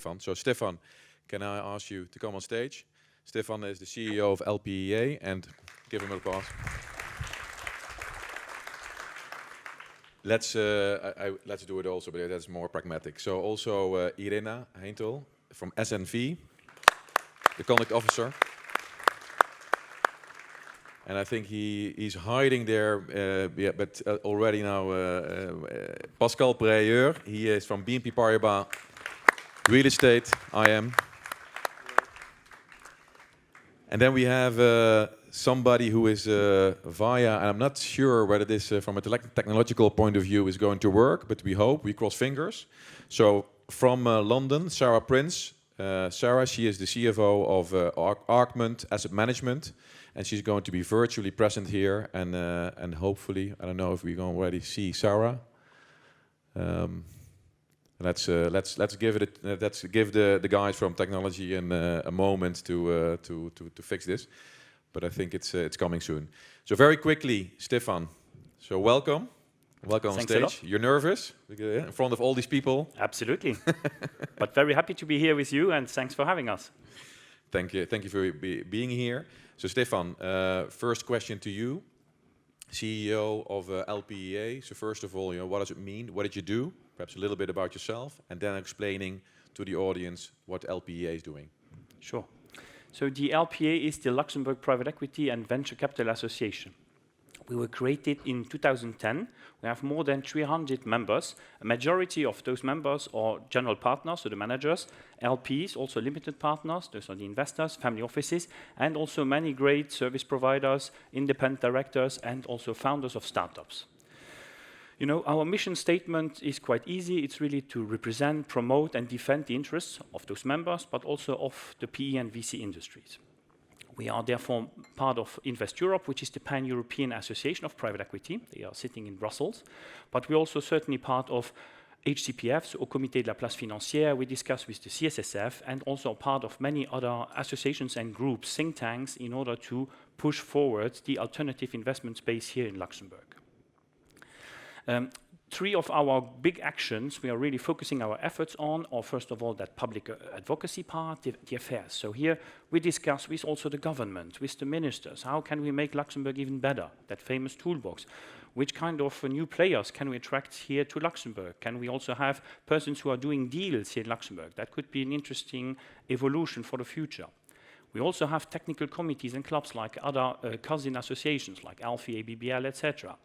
Stefan. So Stefan, can I ask you to come on stage? Stefan is the CEO of LPEA, and give him an applause. Let's do it also, but that's more pragmatic. So also Irina, Heintel from SNV, the conduct officer. And I think he's hiding there, but already now Pascal Brayeur. He is from BNP Paribas, real estate, IM. And then we have somebody who is via, and I'm not sure whether this from a technological point of view is going to work, but we hope, we cross fingers. So from London, Sarah Prince. Sarah, she is the CFO of Arcmont Asset Management, and she's going to be virtually present here, and hopefully, I don't know if we can already see Sarah. Let's give the guys from technology a moment to fix this, but I think it's coming soon. So very quickly, Stefan. So welcome on stage. You're nervous in front of all these people? Absolutely, but very happy to be here with you, and thanks for having us. Thank you for being here. So Stefan, first question to you, CEO of LPEA. So first of all, what does it mean? What did you do? Perhaps a little bit about yourself, and then explaining to the audience what LPEA is doing. Sure. So the LPEA is the Luxembourg Private Equity and Venture Capital Association. We were created in 2010. We have more than 300 members. A majority of those members are general partners, so the managers, LPs, also limited partners, those are the investors, family offices, and also many great service providers, independent directors, and also founders of startups. Our mission statement is quite easy. It's really to represent, promote, and defend the interests of those members, but also of the PE and VC industries. We are therefore part of Invest Europe, which is the Pan-European Association of Private Equity. They are sitting in Brussels. But we're also certainly part of HCPF, so Au Comité de la Place Financière. We discuss with the CSSF, and also part of many other associations and groups, think tanks, in order to push forward the alternative investment space here in Luxembourg. Three of our big actions we are really focusing our efforts on are, first of all, that public advocacy part, the affairs. So here we discuss with also the government, with the ministers, how can we make Luxembourg even better, that famous toolbox. Which kind of new players can we attract here to Luxembourg? Can we also have persons who are doing deals here in Luxembourg? That could be an interesting evolution for the future. We also have technical committees and clubs like other cousin associations like ALFI, ABBL, etc.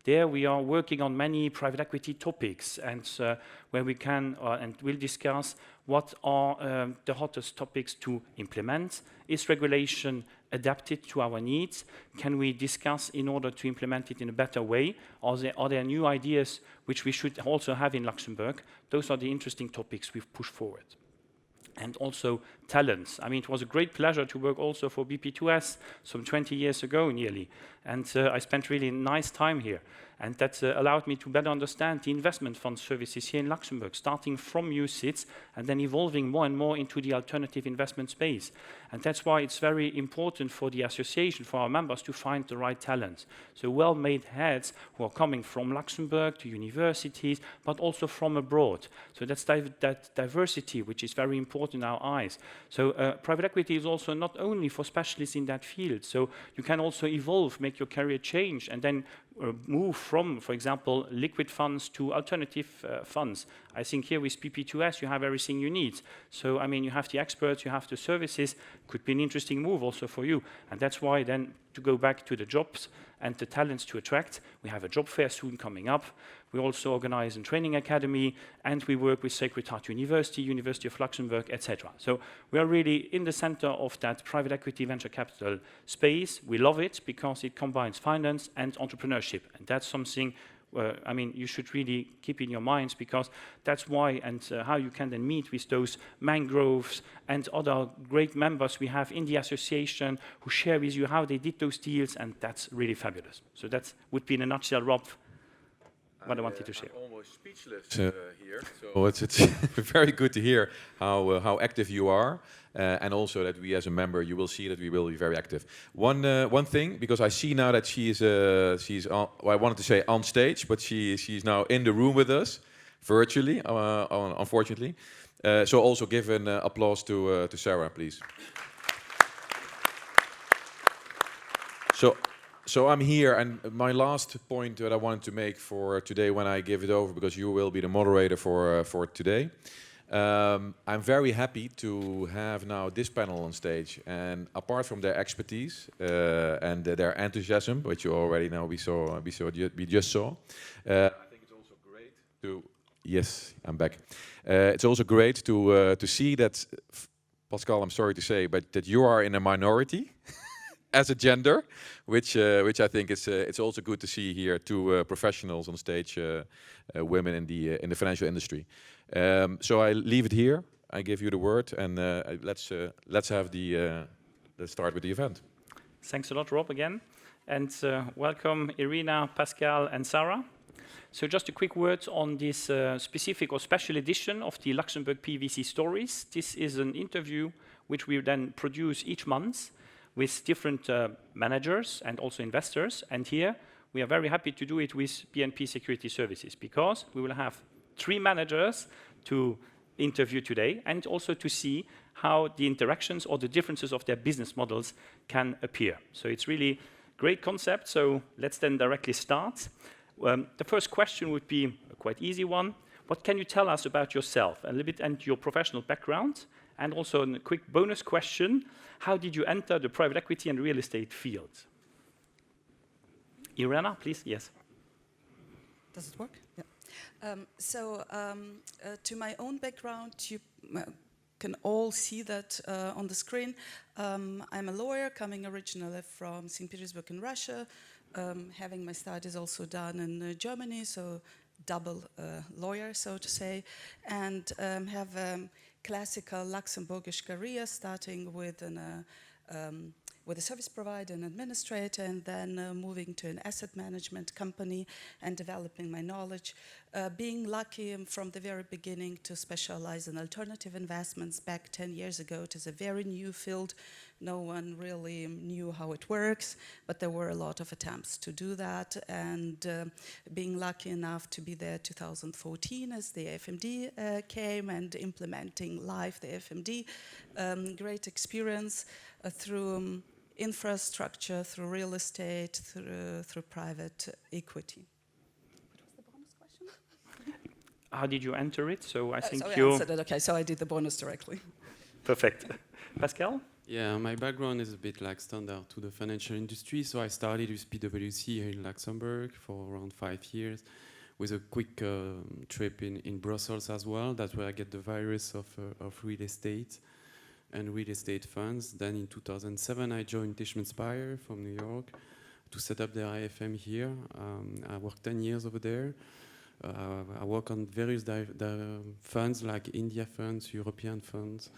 There we are working on many private equity topics, and where we can and will discuss what are the hottest topics to implement. Is regulation adapted to our needs? Can we discuss in order to implement it in a better way? Are there new ideas which we should also have in Luxembourg? Those are the interesting topics we've pushed forward. And also talents. I mean, it was a great pleasure to work also for BP2S some 20 years ago nearly. And I spent really nice time here. And that allowed me to better understand the investment fund services here in Luxembourg, starting from UCITS and then evolving more and more into the alternative investment space. And that's why it's very important for the association, for our members, to find the right talent. So well-made heads who are coming from Luxembourg to universities, but also from abroad. So that's that diversity, which is very important in our eyes. So private equity is also not only for specialists in that field. So you can also evolve, make your career change, and then move from, for example, liquid funds to alternative funds. I think here with PP2S you have everything you need. So, I mean, you have the experts, you have the services. Could be an interesting move also for you. And that's why then, to go back to the jobs and the talents to attract, we have a job fair soon coming up. We also organize a training academy, and we work with Sacred Heart University, University of Luxembourg, etc. So we are really in the center of that private equity venture capital space. We love it because it combines finance and entrepreneurship. And that's something, I mean, you should really keep in your minds, because that's why and how you can then meet with those mangroves and other great members we have in the association who share with you how they did those deals, and that's really fabulous. So that would be in a nutshell, Rob, what I wanted to share. I'm almost speechless here. So it's very good to hear how active you are, and also that we as a member, you will see that we will be very active. One thing, because I see now that she's on, well, I wanted to say on stage, but she's now in the room with us virtually, unfortunately. So also give an applause to Sarah, please. So I'm here, and my last point that I wanted to make for today, when I give it over, because you will be the moderator for today. I'm very happy to have now this panel on stage, and apart from their expertise and their enthusiasm, which you already know, we just saw. I think it's also great to. Yes, I'm back. It's also great to see that, Pascal, I'm sorry to say, but that you are in a minority as a gender, which I think it's also good to see here two professionals on stage, women in the financial industry. So I leave it here. I give you the word, and let's have let's start with the event. Thanks a lot, Rob, again, and welcome Irina, Pascal, and Sarah. So just a quick word on this specific or special edition of the Luxembourg PVC Stories. This is an interview which we then produce each month with different managers and also investors. And here we are very happy to do it with BNP Securities Services, because we will have 3 managers to interview today, and also to see how the interactions or the differences of their business models can appear. So it's really great concept. So let's then directly start. The first question would be a quite easy one. What can you tell us about yourself, a little bit, and your professional background? And also a quick bonus question: how did you enter the private equity and real estate field? Irina, please. Yes. Does it work? Yeah. To my own background, you can all see that on the screen. I'm a lawyer coming originally from St. Petersburg in Russia, having my studies also done in Germany, so double lawyer, so to say, and have a classical Luxembourgish career, starting with a service provider and administrator, and then moving to an asset management company and developing my knowledge. Being lucky from the very beginning to specialize in alternative investments back 10 years ago. It is a very new field. No one really knew how it works, but there were a lot of attempts to do that. And being lucky enough to be there 2014 as the FMD came, and implementing live the FMD. Great experience through infrastructure, through real estate, through private equity. What was the bonus question? How did you enter it? So I think you answered it. Okay, so I did the bonus directly. Perfect. Pascal? Yeah, my background is a bit like standard to the financial industry. So I started with PwC here in Luxembourg for around 5 years, with a quick trip in Brussels as well. That's where I get the virus of real estate and real estate funds. Then in 2007, I joined Tishman Speyer from New York to set up their IFM here. I worked 10 years over there. I work on various funds like India funds, European funds.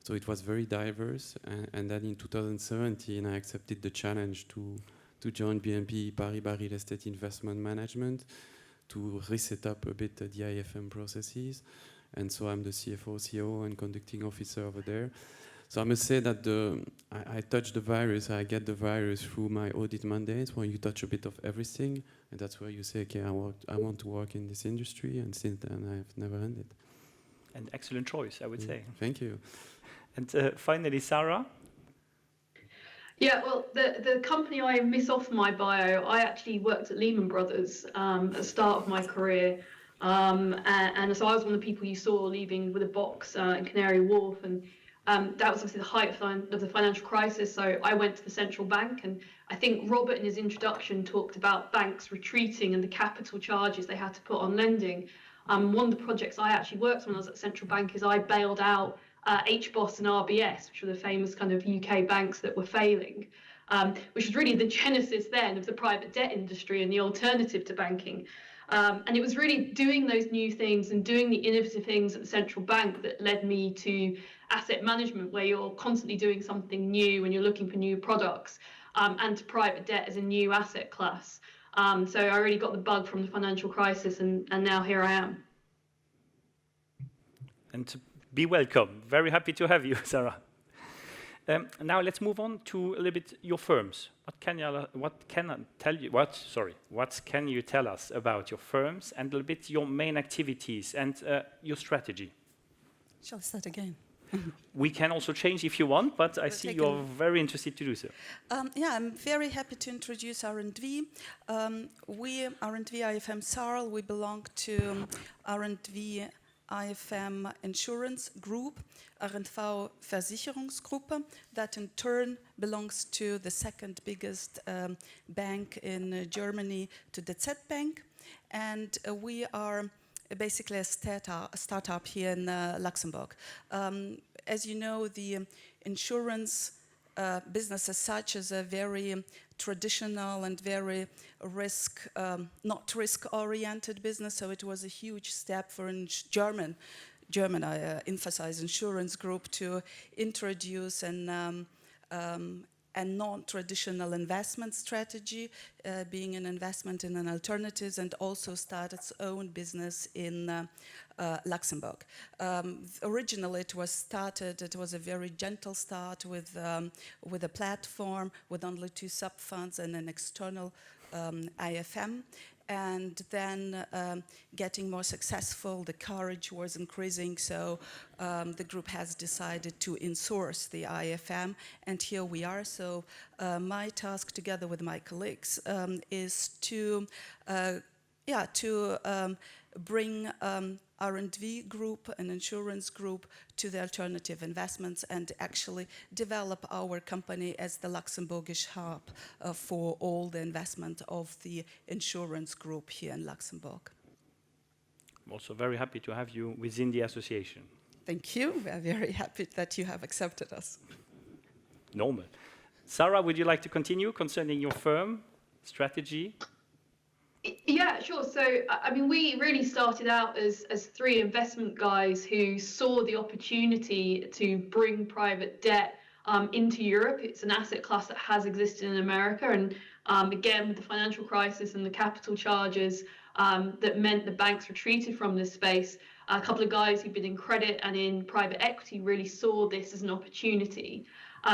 So it was very diverse. And then in 2017, I accepted the challenge to join BNP Paribas Real Estate Investment Management to reset up a bit the IFM processes. And so I'm the CFO, CEO, and conducting officer over there. So I must say that I touch the virus, I get the virus through my audit mandates, where you touch a bit of everything. And that's where you say, okay, I want to work in this industry. And since then, I've never ended. An excellent choice, I would say. Thank you. And finally, Sarah? Yeah, well, the company I miss off my bio, I actually worked at Lehman Brothers at the start of my career. And so I was one of the people you saw leaving with a box in Canary Wharf. And that was obviously the height of the financial crisis. So I went to the central bank. And I think Robert in his introduction talked about banks retreating and the capital charges they had to put on lending. One of the projects I actually worked on when I was at the central bank is I bailed out HBOS and RBS, which were the famous kind of UK banks that were failing, which was really the genesis then of the private debt industry and the alternative to banking. And it was really doing those new things and doing the innovative things at the central bank that led me to asset management, where you're constantly doing something new and you're looking for new products, and to private debt as a new asset class. So I really got the bug from the financial crisis, and now here I am. And be welcome. Very happy to have you, Sarah. Now let's move on to a little bit your firms. What can you tell us about your firms and a little bit your main activities and your strategy? Shall I start again? We can also change if you want, but I see take you're very interested to do so. Yeah, I'm very happy to introduce R&V. We, R&V IFM Sarl, we belong to R&V IFM Insurance Group, R&V Versicherungsgruppe, that in turn belongs to the second biggest bank in Germany, to the Z Bank. And we are basically a startup here in Luxembourg. As you know, the insurance business as such is a very traditional and very not risk-oriented business, so it was a huge step for a German, I emphasize, insurance group to introduce a non-traditional investment strategy, being an investment in an alternatives, and also start its own business in Luxembourg. Originally, it was a very gentle start with a platform with only 2 sub-funds and an external IFM. And then getting more successful, the courage was increasing, so the group has decided to insource the IFM, and here we are. So my task, together with my colleagues, is to bring R&V group, an insurance group, to the alternative investments and actually develop our company as the Luxembourgish hub for all the investment of the insurance group here in Luxembourg. I'm also very happy to have you within the association. Thank you. We are very happy that you have accepted us. Normal. Sarah, would you like to continue concerning your firm strategy? Yeah, sure. So, I mean, we really started out as 3 investment guys who saw the opportunity to bring private debt into Europe. It's an asset class that has existed in America. And again, with the financial crisis and the capital charges that meant the banks retreated from this space, a couple of guys who've been in credit and in private equity really saw this as an opportunity.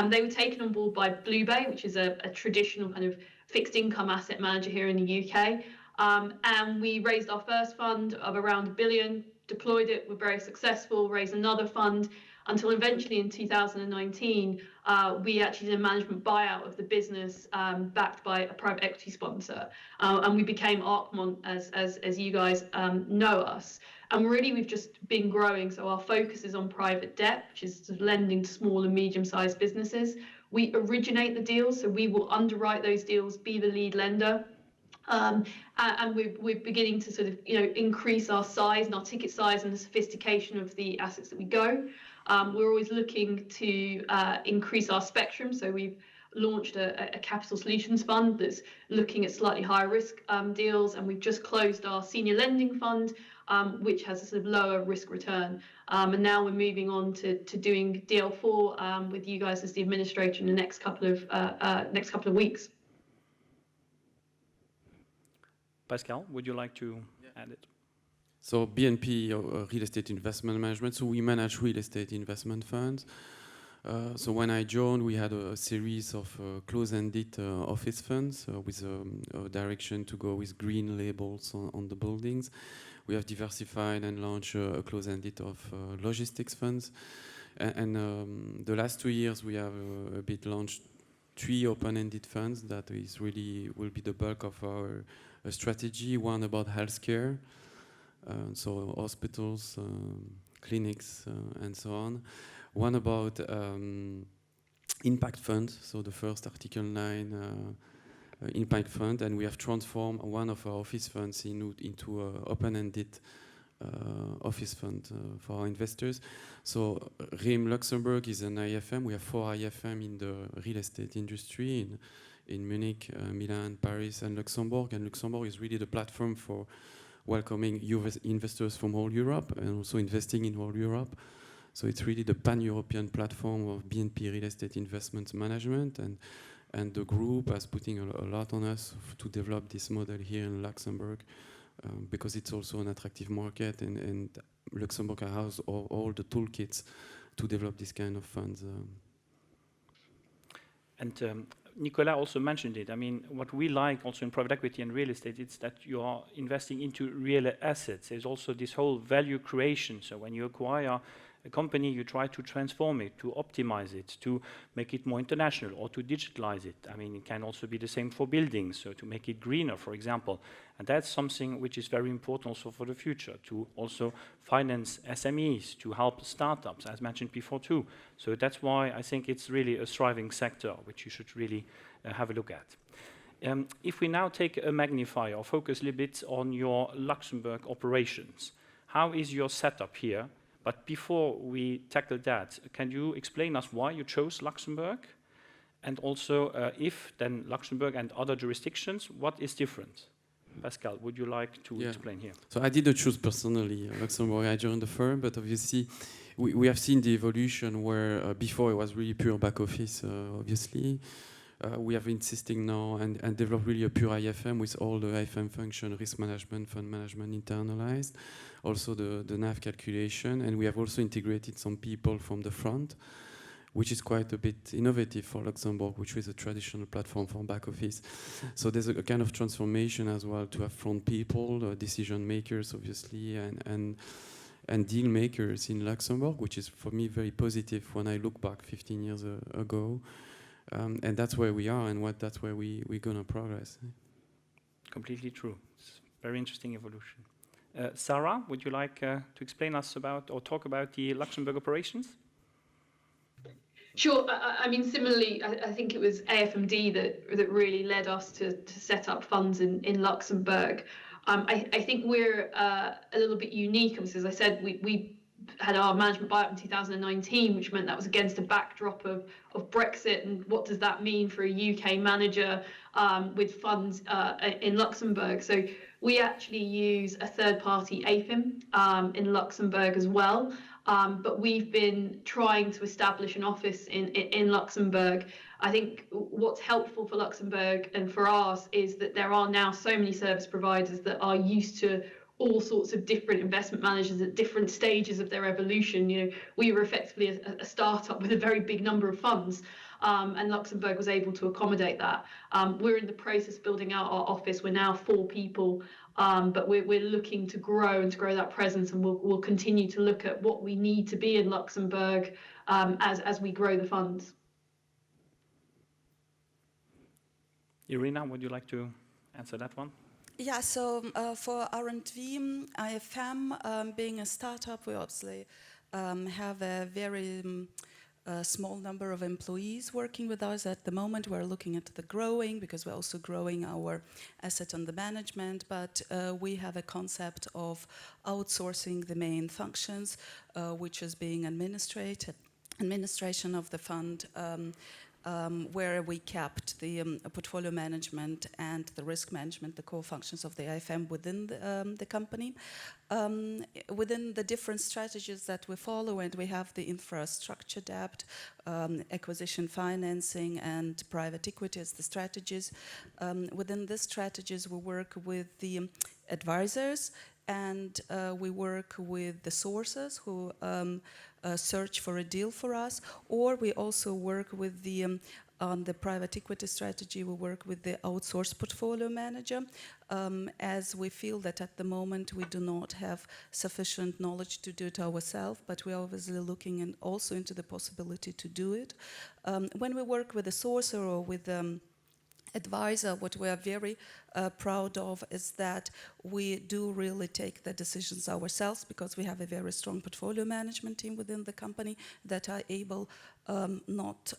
They were taken on board by BlueBay, which is a traditional kind of fixed income asset manager here in the UK. And we raised our first fund of around $1 billion, deployed it, were very successful, raised another fund, until eventually in 2019, we actually did a management buyout of the business backed by a private equity sponsor. And we became Arcmont, as you guys know us. And really, we've just been growing. So our focus is on private debt, which is sort of lending to small and medium-sized businesses. We originate the deals, so we will underwrite those deals, be the lead lender. And we're beginning to sort of, increase our size and our ticket size and the sophistication of the assets that we go. We're always looking to increase our spectrum. So we've launched a capital solutions fund that's looking at slightly higher risk deals, and we've just closed our senior lending fund, which has a sort of lower risk return. And now we're moving on to doing DL4 with you guys as the administrator in the next couple of weeks. Pascal, would you like to add it? So BNP Real Estate Investment Management, so we manage real estate investment funds. So when I joined, we had a series of close-ended office funds with a direction to go with green labels on the buildings. We have diversified and launched a close-ended of logistics funds. And the last 2 years, we have a bit launched 3 open-ended funds that is really will be the bulk of our strategy. One about healthcare, so hospitals, clinics, and so on. One about impact funds, so the first Article 9 impact fund, and we have transformed one of our office funds into an open-ended office fund for our investors. So REIM Luxembourg is an IFM. We have 4 IFM in the real estate industry in Munich, Milan, Paris, and Luxembourg. And Luxembourg is really the platform for welcoming investors from all Europe and also investing in all Europe. So it's really the pan-European platform of BNP Real Estate Investment Management, and the group is putting a lot on us to develop this model here in Luxembourg, because it's also an attractive market, and Luxembourg has all the toolkits to develop this kind of funds. And Nicolas also mentioned it. I mean, what we like also in private equity and real estate is that you are investing into real assets. There's also this whole value creation. So when you acquire a company, you try to transform it, to optimize it, to make it more international, or to digitalize it. I mean, it can also be the same for buildings, so to make it greener, for example. And that's something which is very important also for the future, to also finance SMEs, to help startups, as mentioned before too. So that's why I think it's really a thriving sector, which you should really have a look at. If we now take a magnifier or focus a little bit on your Luxembourg operations, how is your setup here? But before we tackle that, can you explain us why you chose Luxembourg? And also, if then Luxembourg and other jurisdictions, what is different? Pascal, would you like to explain here? So I didn't choose personally Luxembourg. I joined the firm, but obviously we have seen the evolution where before it was really pure back office, obviously. We have insisting now and develop really a pure IFM with all the IFM function, risk management, fund management internalized, also the NAV calculation, and we have also integrated some people from the front, which is quite a bit innovative for Luxembourg, which is a traditional platform for back office. So there's a kind of transformation as well to have front people, decision makers, obviously, and deal makers in Luxembourg, which is for me very positive when I look back 15 years ago. And that's where we are, and that's where we're going to progress. Completely true. It's very interesting evolution. Sarah, would you like to explain us about or talk about the Luxembourg operations? Sure. I mean, similarly, I think it was AFMD that really led us to set up funds in Luxembourg. I think we're a little bit unique, because as I said, we had our management buyout in 2019, which meant that was against a backdrop of Brexit, and what does that mean for a UK manager with funds in Luxembourg? So we actually use a third-party AFIM in Luxembourg as well, but we've been trying to establish an office in Luxembourg. I think what's helpful for Luxembourg and for us is that there are now so many service providers that are used to all sorts of different investment managers at different stages of their evolution. You know, we were effectively a startup with a very big number of funds, and Luxembourg was able to accommodate that. We're in the process of building out our office. We're now 4 people, but we're looking to grow and to grow that presence, and we'll continue to look at what we need to be in Luxembourg as we grow the funds. Irina, would you like to answer that one? Yeah, so for R&V, IFM, being a startup, we obviously have a very small number of employees working with us at the moment. We're looking at the growing, because we're also growing our asset under management, but we have a concept of outsourcing the main functions, which is being administration of the fund, where we kept the portfolio management and the risk management, the core functions of the IFM within the company. Within the different strategies that we follow, and we have the infrastructure debt, acquisition financing, and private equity as the strategies. Within these strategies, we work with the advisors, and we work with the sources who search for a deal for us, or we also work with the on the private equity strategy, we work with the outsourced portfolio manager, as we feel that at the moment we do not have sufficient knowledge to do it ourselves, but we're obviously looking also into the possibility to do it. When we work with a sourcer or with advisor, what we are very proud of is that we do really take the decisions ourselves, because we have a very strong portfolio management team within the company that are able not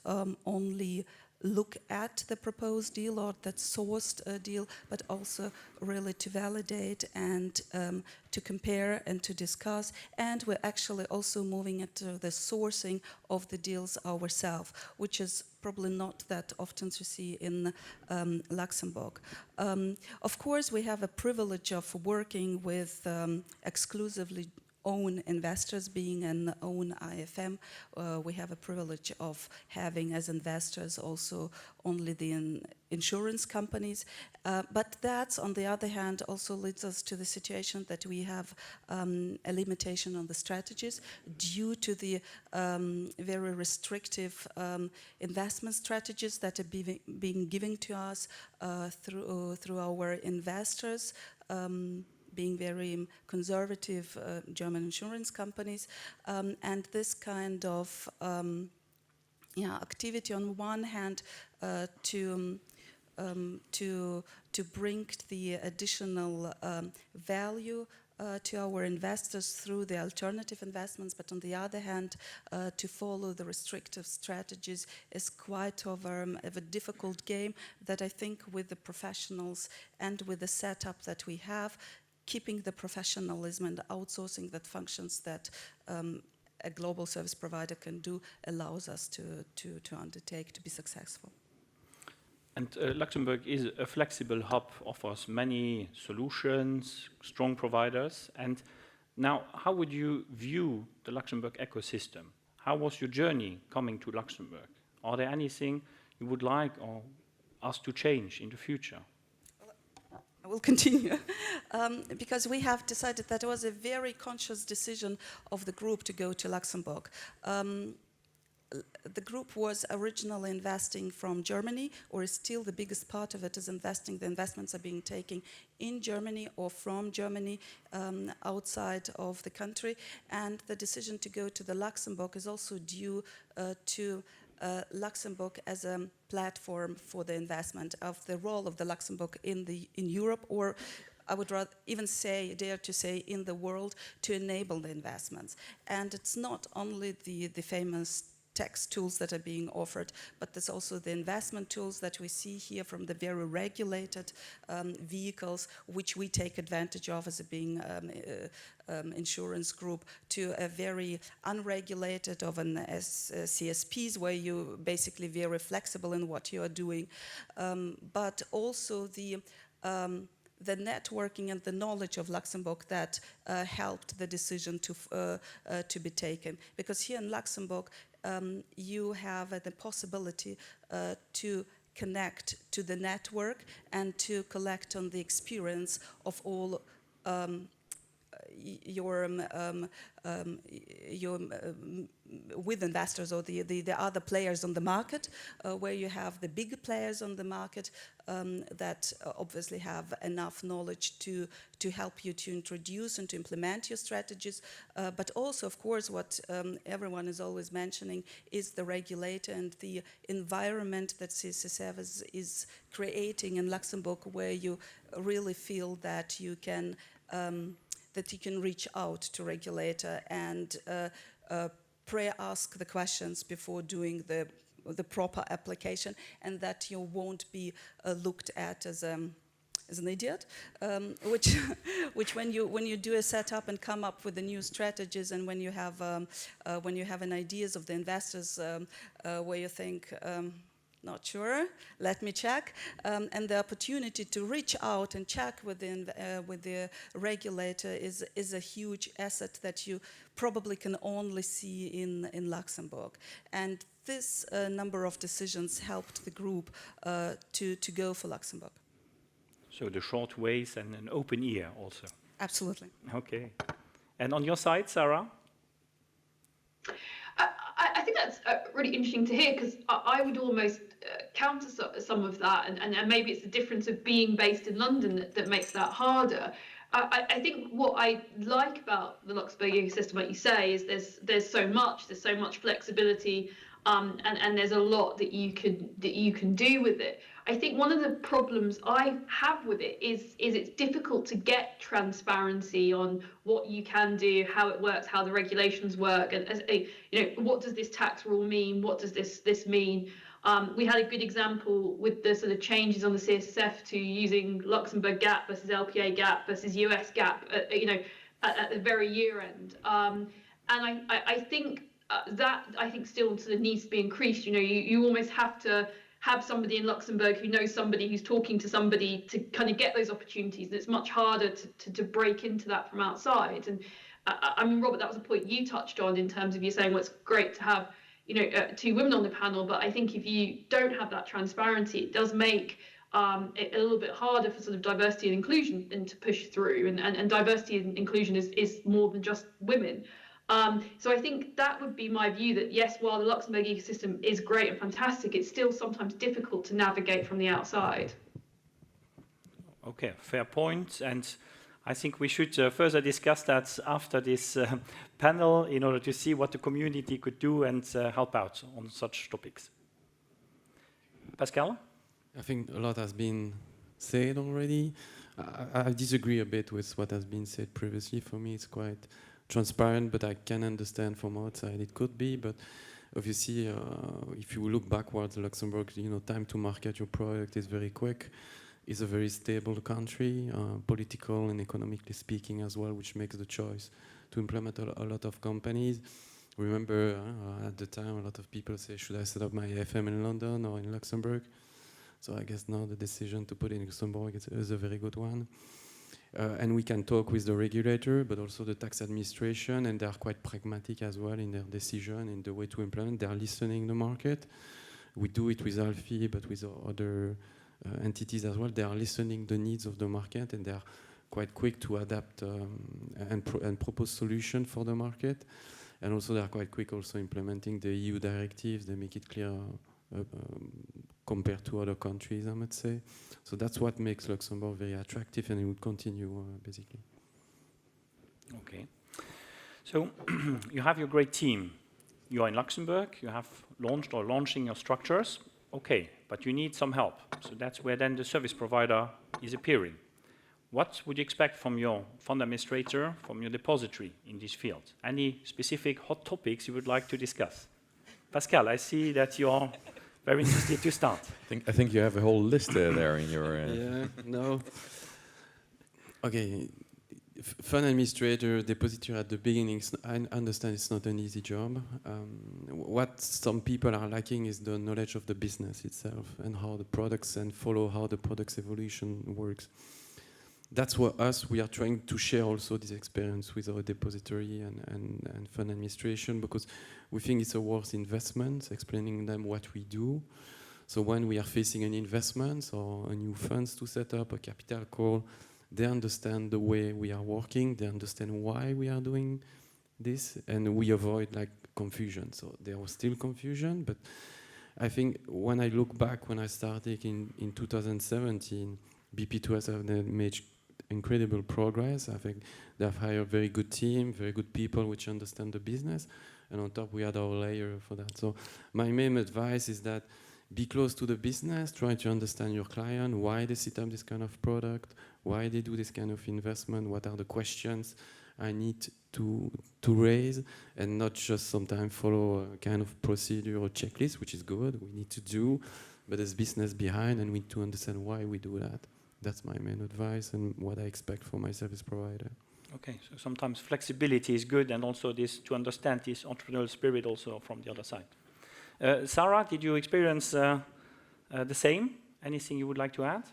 only look at the proposed deal or that sourced deal, but also really to validate and to compare and to discuss. And we're actually also moving into the sourcing of the deals ourselves, which is probably not that often to see in Luxembourg. Of course, we have a privilege of working with exclusively own investors, being an own IFM. We have a privilege of having as investors also only the insurance companies. But that, on the other hand, also leads us to the situation that we have a limitation on the strategies due to the very restrictive investment strategies that are being given to us through our investors. being very conservative German insurance companies, and this kind of activity on one hand to bring the additional value to our investors through the alternative investments, but on the other hand, to follow the restrictive strategies is quite of a difficult game that I think with the professionals and with the setup that we have, keeping the professionalism and outsourcing that functions that a global service provider can do allows us to undertake to be successful. And Luxembourg is a flexible hub, offers many solutions, strong providers. And now, how would you view the Luxembourg ecosystem? How was your journey coming to Luxembourg? Are there anything you would like or us to change in the future? I will continue because we have decided that it was a very conscious decision of the group to go to Luxembourg. The group was originally investing from Germany, or is still the biggest part of it is investing. The investments are being taken in Germany or from Germany outside of the country. And the decision to go to the Luxembourg is also due to Luxembourg as a platform for the investment, of the role of the Luxembourg in Europe, or I would rather even dare to say in the world, to enable the investments. And it's not only the famous tax tools that are being offered, but there's also the investment tools that we see here from the very regulated vehicles, which we take advantage of as being insurance group, to a very unregulated of an CSPs, where you basically very flexible in what you are doing, but also the networking and the knowledge of Luxembourg that helped the decision to be taken. Because here in Luxembourg, you have the possibility to connect to the network and to collect on the experience of all with investors or the other players on the market, where you have the bigger players on the market that obviously have enough knowledge to help you to introduce and to implement your strategies. But also, of course, what everyone is always mentioning is the regulator and the environment that CSSF is creating in Luxembourg, where you really feel that you can reach out to regulator and pre-ask the questions before doing the proper application, and that you won't be looked at as an idiot, which when you do a setup and come up with the new strategies, and when you have an ideas of the investors where you think, not sure, let me check, and the opportunity to reach out and check with the regulator is a huge asset that you probably can only see in Luxembourg. And this number of decisions helped the group to go for Luxembourg. So the short ways and an open ear also. Absolutely. Okay. And on your side, Sarah? I think that's really interesting to hear, because I would almost counter some of that, and maybe it's the difference of being based in London that makes that harder. I think what I like about the Luxembourg ecosystem, like you say, is there's so much flexibility, and there's a lot that you can do with it. I think one of the problems I have with it is it's difficult to get transparency on what you can do, how it works, how the regulations work, and what does this tax rule mean? What does this mean? We had a good example with the sort of changes on the CSSF to using Luxembourg GAAP versus LPA GAAP versus US GAAP, at the very year end. And I think that still sort of needs to be increased. You almost have to have somebody in Luxembourg who knows somebody who's talking to somebody to kind of get those opportunities. And it's much harder to break into that from outside. And I mean, Robert, that was a point you touched on in terms of you saying, well, it's great to have two women on the panel, but I think if you don't have that transparency, it does make it a little bit harder for sort of diversity and inclusion and to push through. And diversity and inclusion is more than just women. So I think that would be my view, that yes, while the Luxembourg ecosystem is great and fantastic, it's still sometimes difficult to navigate from the outside. Okay, fair point. And I think we should further discuss that after this panel in order to see what the community could do and help out on such topics. Pascal? I think a lot has been said already. I disagree a bit with what has been said previously. For me, it's quite transparent, but I can understand from outside it could be. But obviously, if you look backwards, Luxembourg, time to market your product is very quick. It's a very stable country, political and economically speaking as well, which makes the choice to implement a lot of companies. Remember, at the time, a lot of people say, should I set up my FM in London or in Luxembourg? So I guess now the decision to put it in Luxembourg is a very good one. And we can talk with the regulator, but also the tax administration, and they are quite pragmatic as well in their decision, in the way to implement. They are listening the market. We do it with Alfie, but with other entities as well. They are listening the needs of the market, and they are quite quick to adapt and propose solutions for the market. And also they are quite quick also implementing the EU directives. They make it clear compared to other countries, I might say. So that's what makes Luxembourg very attractive, and it will continue, basically. Okay. So you have your great team. You are in Luxembourg. You have launched or launching your structures. Okay, but you need some help. So that's where then the service provider is appearing. What would you expect from your fund administrator, from your depository in this field? Any specific hot topics you would like to discuss? Pascal, I see that you are very interested to start. I think you have a whole list there in your... Yeah, no. Okay, fund administrator, depositor at the beginning, I understand it's not an easy job. What some people are lacking is the knowledge of the business itself and how the products and follow how the product's evolution works. That's what we are trying to share also this experience with our depository and fund administration, because we think it's a worth investment, explaining them what we do. So when we are facing an investment or a new funds to set up, a capital call, they understand the way we are working, they understand why we are doing this, and we avoid confusion. So there was still confusion, but I think when I look back, when I started in 2017, BP2S have made incredible progress. I think they have hired a very good team, very good people which understand the business, and on top we had our layer for that. So my main advice is that be close to the business, try to understand your client, why they set up this kind of product, why they do this kind of investment, what are the questions I need to raise, and not just sometimes follow a kind of procedure or checklist, which is good, we need to do, but there's business behind and we need to understand why we do that. That's my main advice and what I expect from my service provider. Okay, so sometimes flexibility is good, and also this to understand this entrepreneurial spirit also from the other side. Sarah, did you experience the same? Anything you would like to add?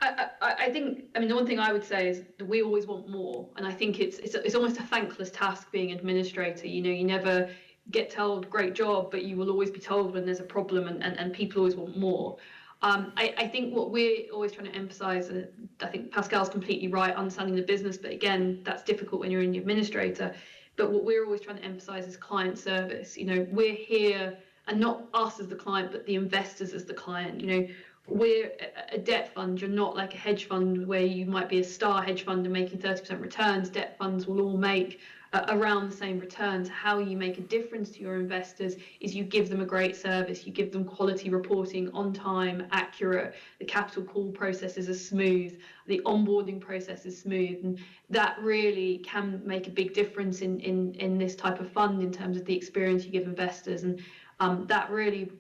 I think, the one thing I would say is that we always want more, and I think it's almost a thankless task being administrator. You never get told great job, but you will always be told when there's a problem, and people always want more. I think what we're always trying to emphasize, I think Pascal's completely right, understanding the business, but again, that's difficult when you're in the administrator. But what we're always trying to emphasize is client service. We're here, and not us as the client, but the investors as the client. We're a debt fund. You're not like a hedge fund where you might be a star hedge fund and making 30% returns. Debt funds will all make around the same returns. How you make a difference to your investors is you give them a great service, you give them quality reporting, on time, accurate, the capital call processes are smooth, the onboarding process is smooth, and that really can make a big difference in this type of fund in terms of the experience you give investors. And that really,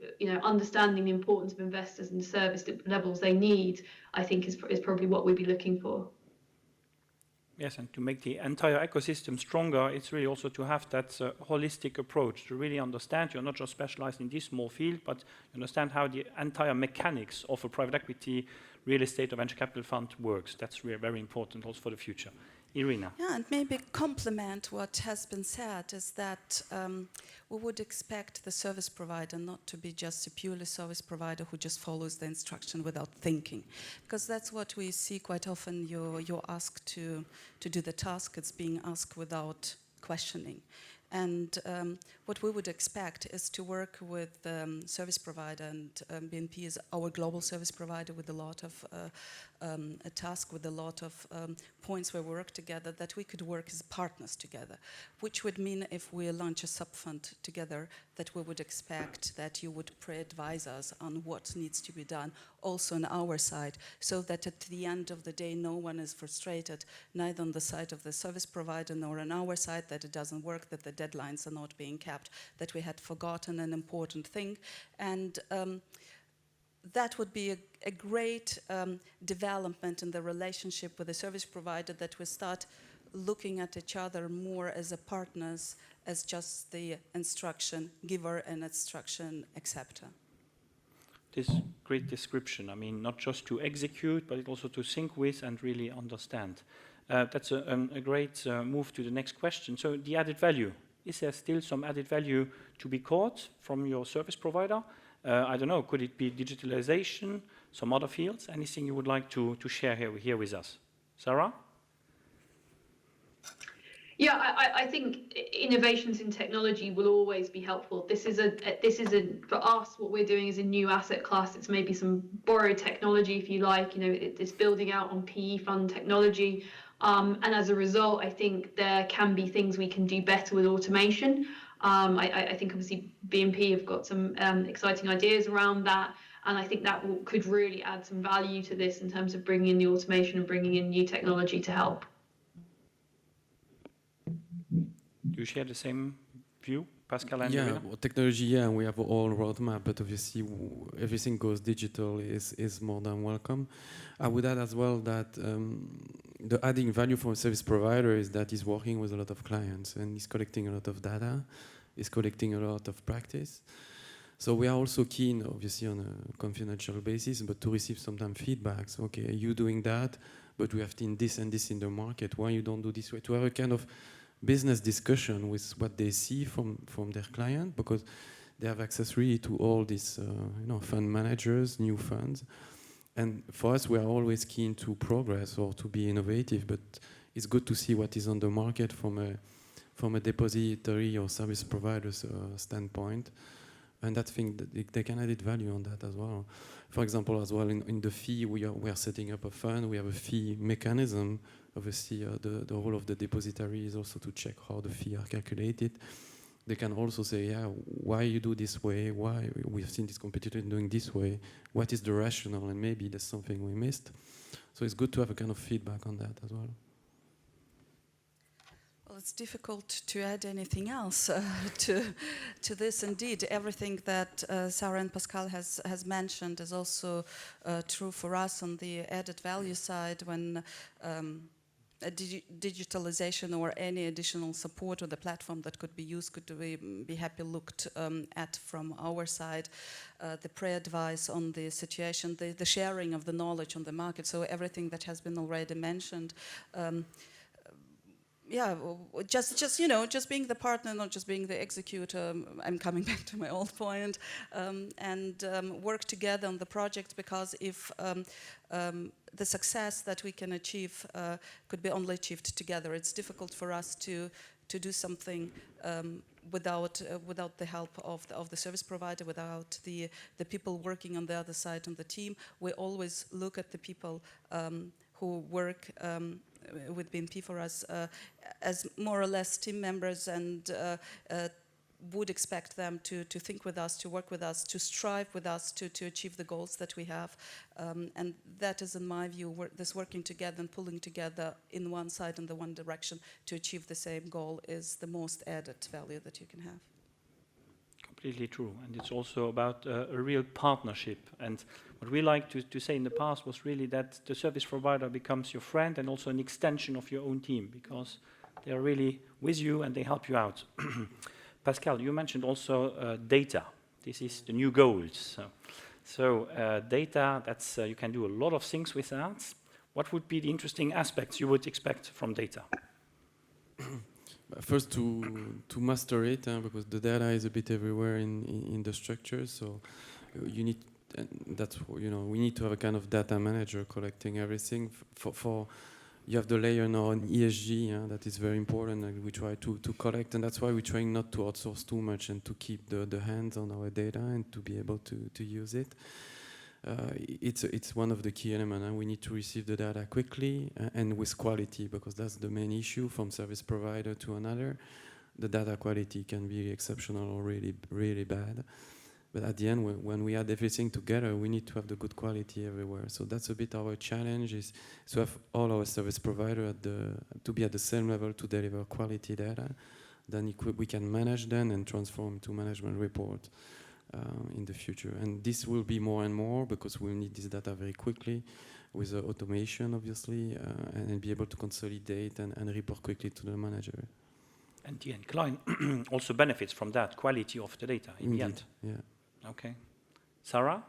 understanding the importance of investors and the service levels they need, I think is probably what we'd be looking for. Yes, and to make the entire ecosystem stronger, it's really also to have that holistic approach, to really understand you're not just specialized in this small field, but you understand how the entire mechanics of a private equity, real estate or venture capital fund works. That's really very important also for the future. Irina. Yeah, and maybe complement what has been said is that we would expect the service provider not to be just a purely service provider who just follows the instruction without thinking, because that's what we see quite often. You're asked to do the task, it's being asked without questioning. And what we would expect is to work with service provider, and BNP is our global service provider with a lot of a task, with a lot of points where we work together, that we could work as partners together, which would mean if we launch a sub-fund together, that we would expect that you would pre-advise us on what needs to be done also on our side, so that at the end of the day no one is frustrated, neither on the side of the service provider nor on our side, that it doesn't work, that the deadlines are not being kept, that we had forgotten an important thing. And that would be a great development in the relationship with the service provider, that we start looking at each other more as a partners, as just the instruction giver and instruction acceptor. This great description, I mean, not just to execute, but also to think with and really understand. That's a great move to the next question. So the added value, is there still some added value to be caught from your service provider? I don't know, could it be digitalization, some other fields? Anything you would like to share here with us? Sarah? Yeah, I think innovations in technology will always be helpful. This is for us, what we're doing is a new asset class. It's maybe some borrowed technology, if you like. You know, it's building out on PE fund technology. And as a result, I think there can be things we can do better with automation. I think obviously BNP have got some exciting ideas around that. And I think that could really add some value to this in terms of bringing in the automation and bringing in new technology to help. Do you share the same view, Pascal and Yeah, Irina? well, technology, yeah, we have a whole roadmap, but obviously everything goes digital is more than welcome. I would add as well that the adding value for a service provider is that he's working with a lot of clients and he's collecting a lot of data, he's collecting a lot of practice. So we are also keen, obviously on a confidential basis, but to receive sometimes feedbacks. Okay, you doing that, but we have seen this and this in the market, why you don't do this way? To have a kind of business discussion with what they see from their client, because they have access really to all these fund managers, new funds. And for us, we are always keen to progress or to be innovative, but it's good to see what is on the market from a depository or service provider's standpoint. And that thing, that they can add value on that as well. For example, as well in the fee, we are setting up a fund, we have a fee mechanism. Obviously, the role of the depository is also to check how the fees are calculated. They can also say, yeah, why you do this way, why we've seen this competitor doing this way, what is the rationale, and maybe there's something we missed. So it's good to have a kind of feedback on that as well. Well, it's difficult to add anything else to this. Indeed, everything that Sarah and Pascal has mentioned is also true for us on the added value side. When digitalization or any additional support or the platform that could be used could be happy looked at from our side. The pre-advice on the situation, the sharing of the knowledge on the market, so everything that has been already mentioned. Yeah, just being the partner, not just being the executor. I'm coming back to my old point, and work together on the project, because if the success that we can achieve could be only achieved together. It's difficult for us to do something without the help of the service provider, without the people working on the other side on the team. We always look at the people who work with BNP for us as more or less team members, and would expect them to think with us, to work with us, to strive with us to achieve the goals that we have. And that is, in my view, this working together and pulling together in one side and the one direction to achieve the same goal is the most added value that you can have. Completely true, and it's also about a real partnership. And what we like to say in the past was really that the service provider becomes your friend and also an extension of your own team, because they are really with you and they help you out. Pascal, you mentioned also data. This is the new goals. So data, that's you can do a lot of things with that. What would be the interesting aspects you would expect from data? First, to master it, because the data is a bit everywhere in the structure. So you need, we need to have a kind of data manager collecting everything. For You have the layer now on ESG, that is very important, and we try to collect, and that's why we're trying not to outsource too much and to keep the hands on our data and to be able to use it. It's one of the key elements. We need to receive the data quickly and with quality, because that's the main issue from service provider to another. The data quality can be exceptional or really, really bad. But at the end, when we add everything together, we need to have the good quality everywhere. So that's a bit our challenge, is to have all our service providers to be at the same level to deliver quality data. Then we can manage them and transform to management report in the future. And this will be more and more, because we need this data very quickly with automation, obviously, and be able to consolidate and report quickly to the manager. And the end client also benefits from that quality of the data in the end. Yeah. Okay. Sarah?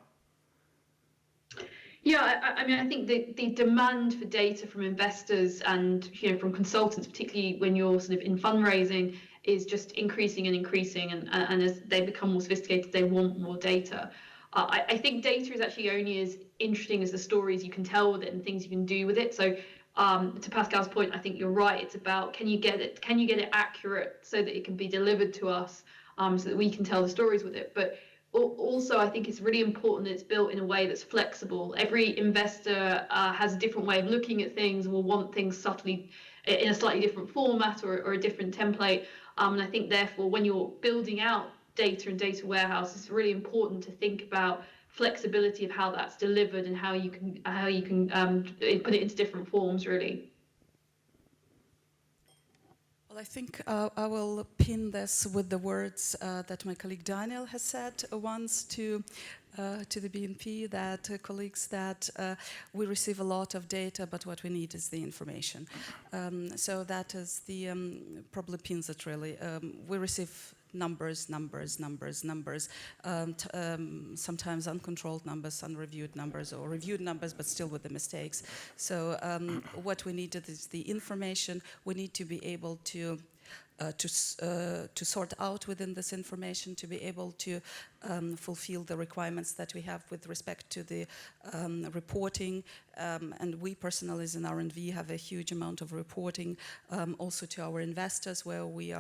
Yeah, I mean, I think the demand for data from investors and from consultants, particularly when you're sort of in fundraising, is just increasing and increasing, and as they become more sophisticated, they want more data. I think data is actually only as interesting as the stories you can tell with it and things you can do with it. So to Pascal's point, I think you're right. It's about can you get it accurate so that it can be delivered to us, so that we can tell the stories with it. But also, I think it's really important that it's built in a way that's flexible. Every investor has a different way of looking at things and will want things subtly in a slightly different format or a different template. And I think, therefore, when you're building out data and data warehouse, it's really important to think about flexibility of how that's delivered and how you can put it into different forms, really. Well, I think I will pin this with the words that my colleague Daniel has said once to the BNP, that colleagues, that we receive a lot of data, but what we need is the information. So that is the probably pins it really. We receive numbers, sometimes uncontrolled numbers, unreviewed numbers, or reviewed numbers, but still with the mistakes. So what we need is the information. We need to be able to sort out within this information, to be able to fulfill the requirements that we have with respect to the reporting. And we personally, as in R&V, have a huge amount of reporting also to our investors, where we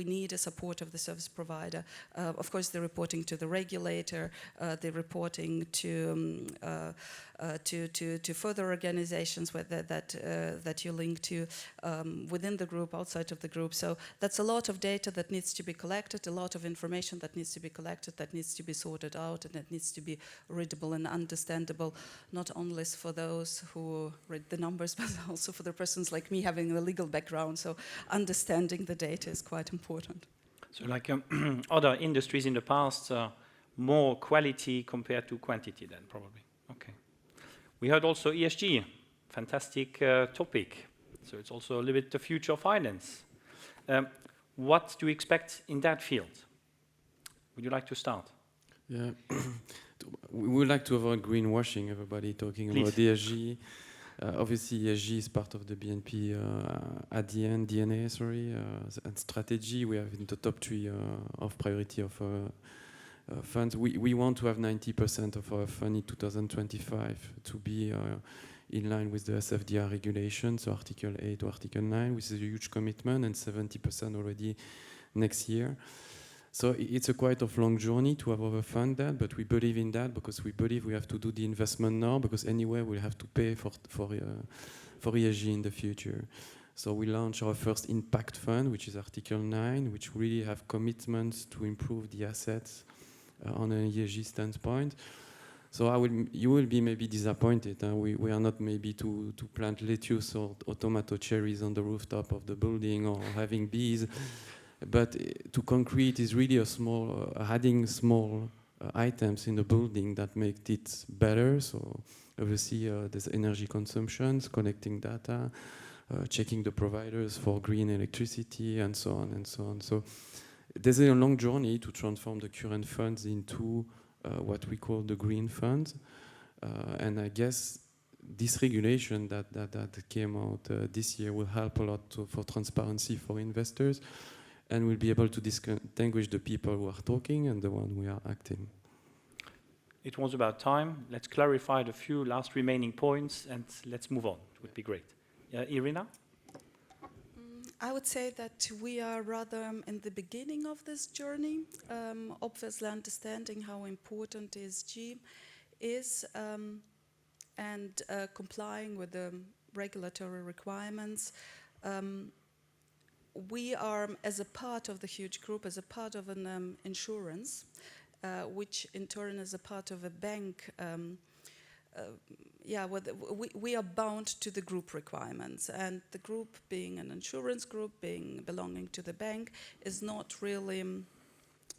need a support of the service provider. Of course, the reporting to the regulator, the reporting to further organizations that you link to within the group, outside of the group. So that's a lot of data that needs to be collected, a lot of information that needs to be collected, that needs to be sorted out, and that needs to be readable and understandable, not only for those who read the numbers, but also for the persons like me having a legal background. So understanding the data is quite important. So like other industries in the past, more quality compared to quantity then, probably. Okay. We heard also ESG, fantastic topic. So it's also a little bit the future of finance. What do you expect in that field? Would you like to start? Yeah, we would like to avoid greenwashing, everybody talking about ESG. Obviously, ESG is part of the BNP DNA, and strategy. We have in the top 3 of priority of funds. We want to have 90% of our fund in 2025 to be in line with the SFDR regulation, so Article 8 to Article 9, which is a huge commitment, and 70% already next year. So it's a quite of long journey to have overfund that, but we believe in that because we believe we have to do the investment now, because anyway we'll have to pay for ESG in the future. So we launched our first impact fund, which is Article 9, which really have commitments to improve the assets on an ESG standpoint. So you will be maybe disappointed. We are not maybe to plant lettuce or tomato cherries on the rooftop of the building or having bees. But to concrete is really adding small items in the building that make it better. So obviously there's energy consumptions, collecting data, checking the providers for green electricity, and so on and so on. So there's a long journey to transform the current funds into what we call the green funds. And I guess this regulation that came out this year will help a lot for transparency for investors. And we'll be able to distinguish the people who are talking and the one who are acting. It was about time. Let's clarify the few last remaining points and let's move on would be great. Irina? I would say that we are rather in the beginning of this journey, obviously understanding how important ESG is and complying with the regulatory requirements. We are, as a part of the huge group, as a part of an insurance, which in turn is a part of a bank. We are bound to the group requirements, and the group, being an insurance group, belonging to the bank, is not really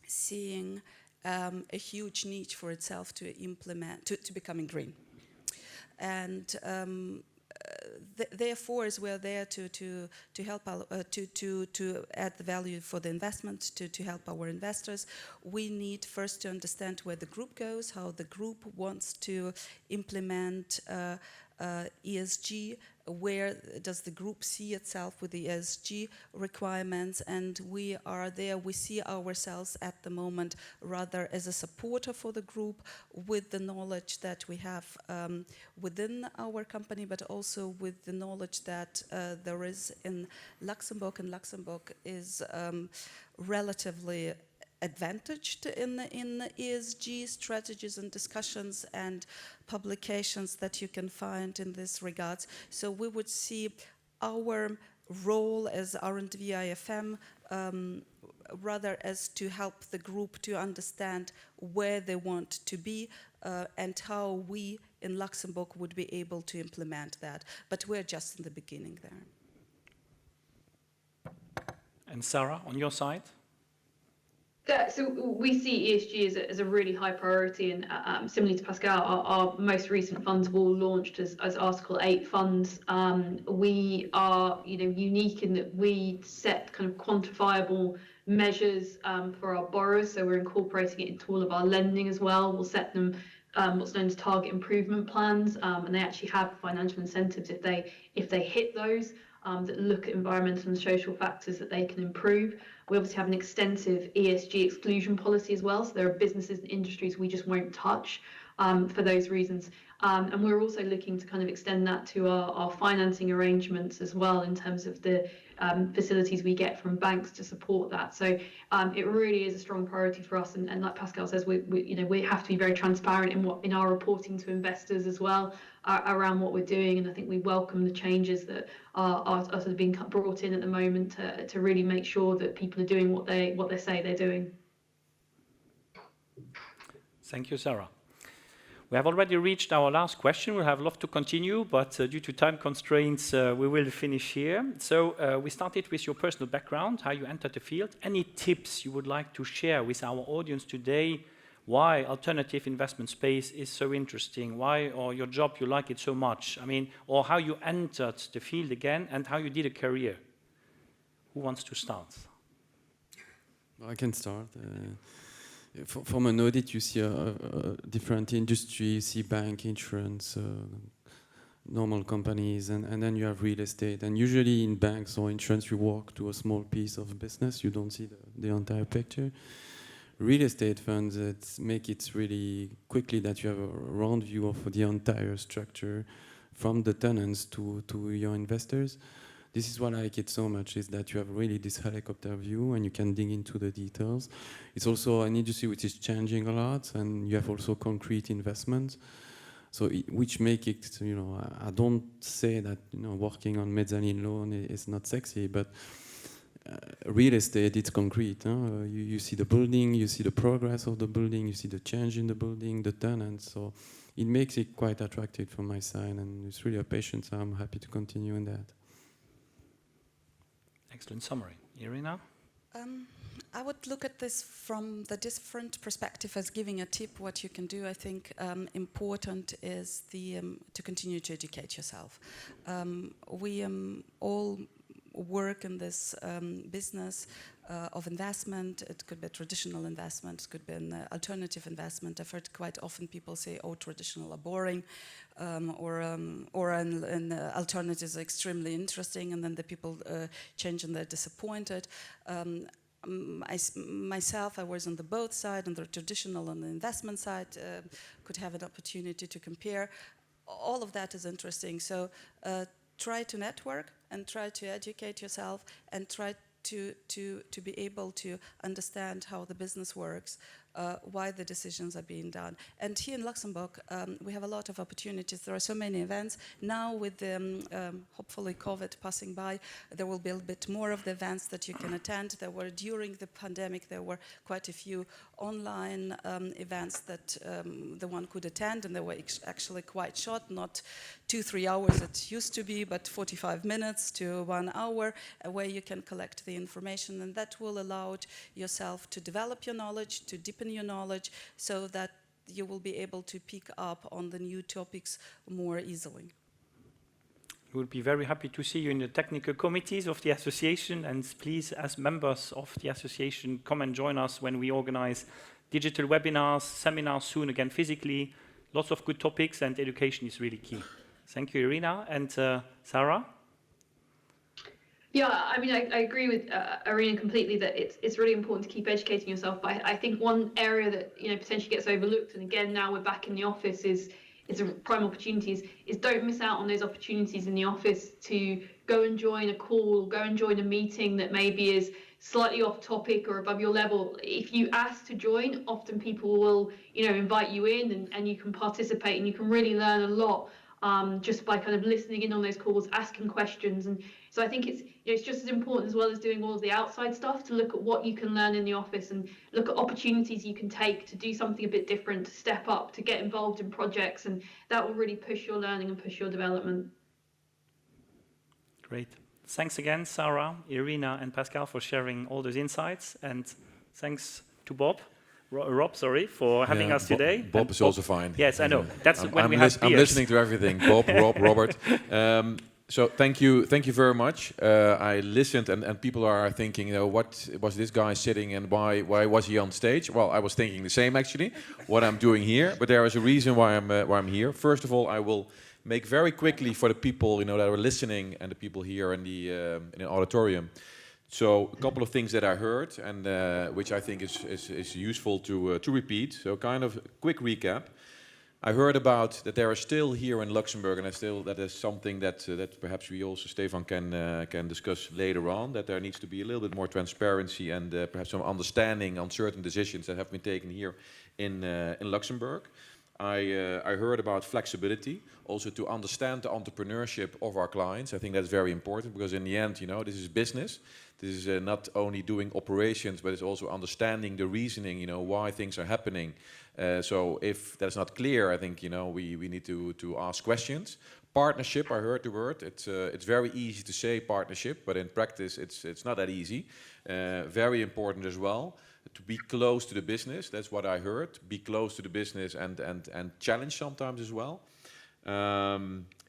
seeing a huge need for itself to implement, to becoming green. And therefore, as we're there to help to add the value for the investment, to help our investors, we need first to understand where the group goes, how the group wants to implement ESG, where does the group see itself with the ESG requirements, and we are there, we see ourselves at the moment rather as a supporter for the group with the knowledge that we have within our company, but also with the knowledge that there is in Luxembourg, and Luxembourg is relatively advantaged in ESG strategies and discussions and publications that you can find in this regards. So we would see our role as R&D IFM rather as to help the group to understand where they want to be and how we in Luxembourg would be able to implement that. But we're just in the beginning there. And Sarah, on your side? So we see ESG as a really high priority, and similarly to Pascal, our most recent funds were all launched as Article 8 funds. We are, unique in that we set kind of quantifiable measures for our borrowers. So we're incorporating it into all of our lending as well. We'll set them what's known as target improvement plans, and they actually have financial incentives if they hit those. That look at environmental and social factors that they can improve. We obviously have an extensive ESG exclusion policy as well, so there are businesses and industries we just won't touch for those reasons. And we're also looking to kind of extend that to our financing arrangements as well in terms of the facilities we get from banks to support that. So it really is a strong priority for us, and like Pascal says, we have to be very transparent in our reporting to investors as well around what we're doing, and I think we welcome the changes that are sort of being brought in at the moment to really make sure that people are doing what they say they're doing. Thank you, Sarah. We have already reached our last question. We have a lot to continue, but due to time constraints, we will finish here. So we started with your personal background, how you entered the field. Any tips you would like to share with our audience today? Why alternative investment space is so interesting? Why, or your job, you like it so much? I mean, or how you entered the field again and how you did a career? Who wants to start? I can start. From an audit, you see different industries, you see bank, insurance, normal companies, and then you have real estate. And usually in banks or insurance, you work to a small piece of business. You don't see the entire picture. Real estate funds make it really quickly that you have a round view of the entire structure from the tenants to your investors. This is what I like it so much, is that you have really this helicopter view and you can dig into the details. It's also an industry which is changing a lot, and you have also concrete investments. So which make it, I don't say that, working on mezzanine loan is not sexy, but real estate, it's concrete. You see the building, you see the progress of the building, you see the change in the building, the tenants. So it makes it quite attractive from my side, and it's really a passion, so I'm happy to continue in that. Excellent summary. Irina? I would look at this from the different perspective as giving a tip what you can do. I think important is to continue to educate yourself. We all work in this business of investment. It could be traditional investment, it could be an alternative investment. I've heard quite often people say, oh, traditional are boring, or an alternatives are extremely interesting, and then the people change and they're disappointed. Myself, I was on the both side, on the traditional and the investment side, could have an opportunity to compare. all of that is interesting. So try to network and try to educate yourself and try to be able to understand how the business works, why the decisions are being done. And here in Luxembourg, we have a lot of opportunities. There are so many events. Now with the, hopefully COVID passing by, there will be a bit more of the events that you can attend. There were, during the pandemic, there were quite a few online events that the one could attend, and they were actually quite short, not 2-3 hours it used to be, but 45 minutes to 1 hour, where you can collect the information, and that will allow yourself to develop your knowledge, to deepen your knowledge, so that you will be able to pick up on the new topics more easily. We will be very happy to see you in the technical committees of the association, and please, as members of the association, come and join us when we organize digital webinars, seminars soon, again physically. Lots of good topics, and education is really key. Thank you, Irina. And Sarah? Yeah, I mean, I agree with Irina completely that it's really important to keep educating yourself. But I think one area that potentially gets overlooked, and again now we're back in the office, is a prime opportunities. Is don't miss out on those opportunities in the office to go and join a call, go and join a meeting that maybe is slightly off topic or above your level. If you ask to join, often people will invite you in, and you can participate, and you can really learn a lot. Just by kind of listening in on those calls, asking questions. And so I think it's just as important, as well as doing all of the outside stuff, to look at what you can learn in the office and look at opportunities you can take to do something a bit different, to step up, to get involved in projects, and that will really push your learning and push your development. Great. Thanks again, Sarah, Irina, and Pascal for sharing all those insights, and thanks to Rob, sorry, for having us today. Bob is also fine. Yes, I know. That's when we have beers. I'm listening to everything. Bob, Rob, Robert. So thank you very much. I listened, and people are thinking, what was this guy sitting, and why was he on stage? Well, I was thinking the same actually. What I'm doing here, but there is a reason why I'm here. First of all, I will make very quickly for the people that are listening and the people here in the auditorium. So a couple of things that I heard, and which I think is useful to repeat. So kind of a quick recap. I heard about that there are still here in Luxembourg, and that is something that perhaps we also, Stefan, can discuss later on, that there needs to be a little bit more transparency and perhaps some understanding on certain decisions that have been taken here in Luxembourg. I heard about flexibility, also to understand the entrepreneurship of our clients. I think that's very important, because in the end, this is business. This is not only doing operations, but it's also understanding the reasoning, why things are happening. So if that's not clear, I think, we need to ask questions. Partnership, I heard the word. It's very easy to say partnership, but in practice, it's not that easy. Very important as well. To be close to the business, that's what I heard. Be close to the business and challenge sometimes as well.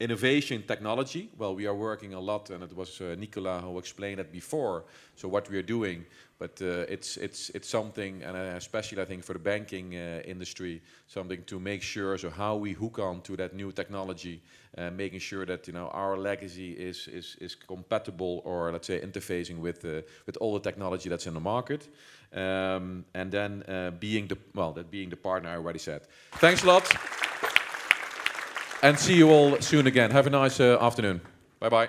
Innovation, technology. Well, we are working a lot, and it was Nicola who explained that before. So what we are doing, but it's something, and especially I think for the banking industry, something to make sure. So how we hook on to that new technology, making sure that our legacy is compatible, or let's say interfacing with all the technology that's in the market. And then being the partner, I already said. Thanks a lot. And see you all soon again. Have a nice afternoon. Bye-bye.